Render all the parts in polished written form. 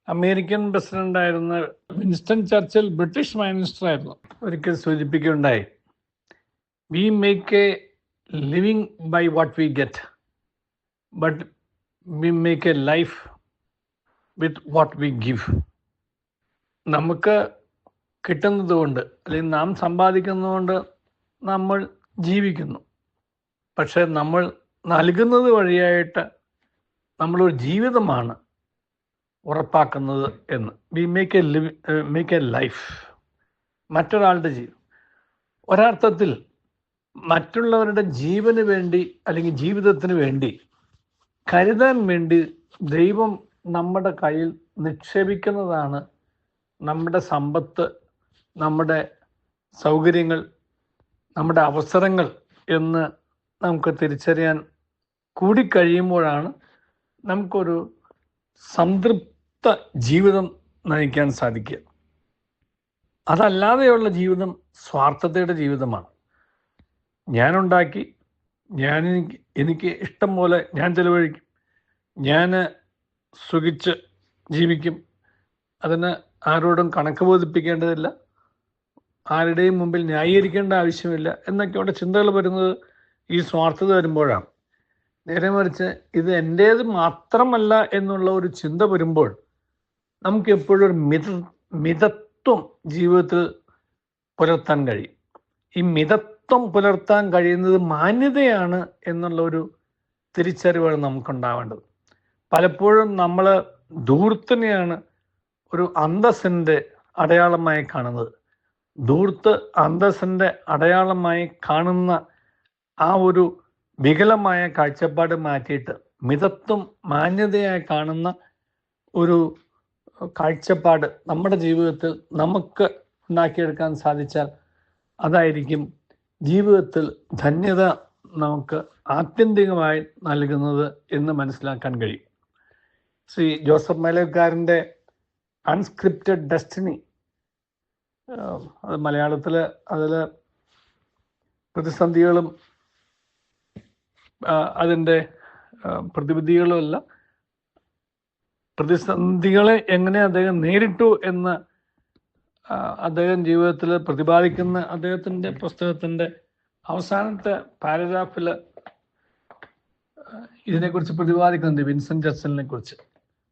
American പ്രസിഡന്റായിരുന്ന Winston Churchill British prime minister ആയിരുന്നു. ഒരിക്കൽ സൂചിപ്പിക്കുകയുണ്ടായി, we make a living by what we get, but we make a life with what we give. നമുക്ക് കിട്ടുന്നത് കൊണ്ട് അല്ലെങ്കിൽ നാം സമ്പാദിക്കുന്നതുകൊണ്ട് നമ്മൾ ജീവിക്കുന്നു. പക്ഷെ നമ്മൾ നൽകുന്നത് വഴിയായിട്ട് നമ്മളൊരു ജീവിതമാണ് ഉറപ്പാക്കുന്നത് എന്ന്. വി മേക്ക് എ ലൈഫ്, മറ്റൊരാളുടെ ജീവിതം. ഒരർത്ഥത്തിൽ മറ്റുള്ളവരുടെ ജീവന് വേണ്ടി അല്ലെങ്കിൽ ജീവിതത്തിന് വേണ്ടി കരുതാൻ വേണ്ടി ദൈവം നമ്മുടെ കയ്യിൽ നിക്ഷേപിക്കുന്നതാണ് നമ്മുടെ സമ്പത്ത്, നമ്മുടെ സൗകര്യങ്ങൾ, നമ്മുടെ അവസരങ്ങൾ എന്ന് നമുക്ക് തിരിച്ചറിയാൻ കൂടിക്കഴിയുമ്പോഴാണ് നമുക്കൊരു സംതൃപ്ത ജീവിതം നയിക്കാൻ സാധിക്കുക. അതല്ലാതെയുള്ള ജീവിതം സ്വാർത്ഥതയുടെ ജീവിതമാണ്. ഞാനുണ്ടാക്കി, എനിക്ക് ഇഷ്ടം പോലെ ഞാൻ ചിലവഴിക്കും, ഞാൻ സുഖിച്ച് ജീവിക്കും, അതിന് ആരോടും കണക്ക് ബോധിപ്പിക്കേണ്ടതില്ല, ആരുടെയും മുമ്പിൽ ന്യായീകരിക്കേണ്ട ആവശ്യമില്ല എന്നൊക്കെയുള്ള ചിന്തകൾ വരുന്നത് ഈ സ്വാർത്ഥത വരുമ്പോഴാണ്. നേരെ മറിച്ച് ഇത് എൻ്റേത് മാത്രമല്ല എന്നുള്ള ഒരു ചിന്ത വരുമ്പോൾ നമുക്ക് എപ്പോഴും ഒരു മിതത്വം ജീവിതത്തിൽ പുലർത്താൻ കഴിയും. ഈ മിതത്വം പുലർത്താൻ കഴിയുന്നത് മാന്യതയാണ് എന്നുള്ള ഒരു തിരിച്ചറിവാണ് നമുക്കുണ്ടാവേണ്ടത്. പലപ്പോഴും നമ്മൾ ധൂർത്തിനെയാണ് ഒരു അന്തസ്സിൻ്റെ അടയാളമായി കാണുന്നത്. ധൂർത്ത് അന്തസ്സിൻ്റെ അടയാളമായി കാണുന്ന ആ ഒരു വികലമായ കാഴ്ചപ്പാട് മാറ്റിയിട്ട് മിതത്വം മാന്യതയായി കാണുന്ന ഒരു കാഴ്ചപ്പാട് നമ്മുടെ ജീവിതത്തിൽ നമുക്ക് ഉണ്ടാക്കിയെടുക്കാൻ സാധിച്ചാൽ അതായിരിക്കും ജീവിതത്തിൽ ധന്യത നമുക്ക് ആത്യന്തികമായി നൽകുന്നത് എന്ന് മനസ്സിലാക്കാൻ കഴിയും. ശ്രീ ജോസഫ് മലയക്കാരൻ്റെ അൺസ്ക്രിപ്റ്റഡ് ഡെസ്റ്റിനി, അത് മലയാളത്തിൽ അതിൽ പ്രതിസന്ധികളും അതിൻ്റെ പ്രതിവിധികളുമല്ല, പ്രതിസന്ധികളെ എങ്ങനെ അദ്ദേഹം നേരിട്ടു എന്ന് അദ്ദേഹം ജീവിതത്തിൽ പ്രതിപാദിക്കുന്ന അദ്ദേഹത്തിൻ്റെ പുസ്തകത്തിൻ്റെ അവസാനത്തെ പാരഗ്രാഫിൽ ഇതിനെക്കുറിച്ച് പ്രതിപാദിക്കുന്നുണ്ട്. വിൻസ്റ്റൺ ചർച്ചിലിനെ കുറിച്ച്,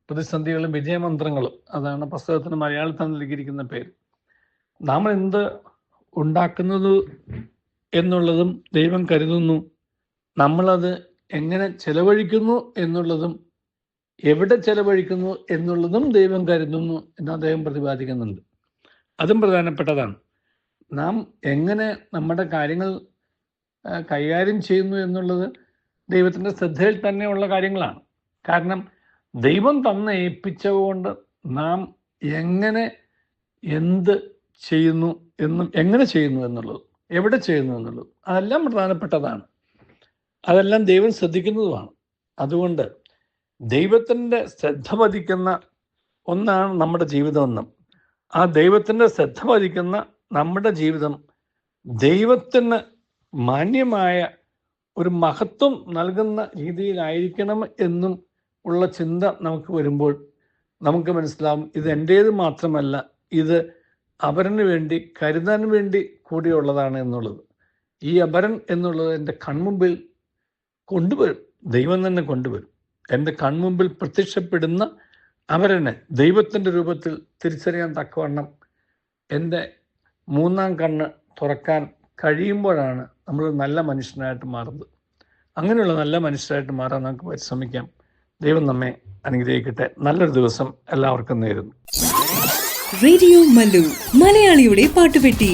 പ്രതിസന്ധികളും വിജയമന്ത്രങ്ങളും, അതാണ് പുസ്തകത്തിന് മലയാളത്തിൽ നൽകിയിരിക്കുന്ന പേര്. നാം എന്ത് ഉണ്ടാക്കുന്നത് എന്നുള്ളതും ദൈവം കരുതുന്നു, നമ്മളത് എങ്ങനെ ചെലവഴിക്കുന്നു എന്നുള്ളതും എവിടെ ചെലവഴിക്കുന്നു എന്നുള്ളതും ദൈവം കരുതുന്നു എന്ന് അദ്ദേഹം പ്രതിപാദിക്കുന്നുണ്ട്. അതും പ്രധാനപ്പെട്ടതാണ്. നാം എങ്ങനെ നമ്മുടെ കാര്യങ്ങൾ കൈകാര്യം ചെയ്യുന്നു എന്നുള്ളത് ദൈവത്തിൻ്റെ ശ്രദ്ധയിൽ തന്നെയുള്ള കാര്യങ്ങളാണ്. കാരണം ദൈവം തന്ന് ഏൽപ്പിച്ചുകൊണ്ട് നാം എങ്ങനെ എന്ത് ചെയ്യുന്നു എന്നും എങ്ങനെ ചെയ്യുന്നു എന്നുള്ളത്, എവിടെ ചെയ്യുന്നു എന്നുള്ളത്, അതെല്ലാം പ്രധാനപ്പെട്ടതാണ്. അതെല്ലാം ദൈവം ശ്രദ്ധിക്കുന്നതുമാണ്. അതുകൊണ്ട് ദൈവത്തിൻ്റെ ശ്രദ്ധ പതിക്കുന്ന ഒന്നാണ് നമ്മുടെ ജീവിതമെന്നും ആ ദൈവത്തിൻ്റെ ശ്രദ്ധ പതിക്കുന്ന നമ്മുടെ ജീവിതം ദൈവത്തിന് മാന്യമായ ഒരു മഹത്വം നൽകുന്ന രീതിയിലായിരിക്കണം എന്നും ഉള്ള ചിന്ത നമുക്ക് വരുമ്പോൾ നമുക്ക് മനസ്സിലാവും, ഇത് എൻ്റേത് മാത്രമല്ല, ഇത് അപരന് വേണ്ടി കരുതാൻ വേണ്ടി കൂടിയുള്ളതാണ് എന്നുള്ളത്. ഈ അപരൻ എന്നുള്ളത് എൻ്റെ കൺമുമ്പിൽ കൊണ്ടുവരും, ദൈവം തന്നെ കൊണ്ടുവരും. എൻ്റെ കൺമുമ്പിൽ പ്രത്യക്ഷപ്പെടുന്ന അപരനെ ദൈവത്തിൻ്റെ രൂപത്തിൽ തിരിച്ചറിയാൻ തക്കവണ്ണം എൻ്റെ മൂന്നാം കണ്ണ് തുറക്കാൻ കഴിയുമ്പോഴാണ് നമ്മൾ നല്ല മനുഷ്യനായിട്ട് മാറുന്നത്. അങ്ങനെയുള്ള നല്ല മനുഷ്യരായിട്ട് മാറാൻ നമുക്ക് പരിശ്രമിക്കാം. ദൈവം നമ്മെ അനുഗ്രഹിക്കട്ടെ. നല്ലൊരു ദിവസം എല്ലാവർക്കും നേരുന്നു. റേഡിയോ മല്ലു, മലയാളിയുടെ പാട്ടുപെട്ടി.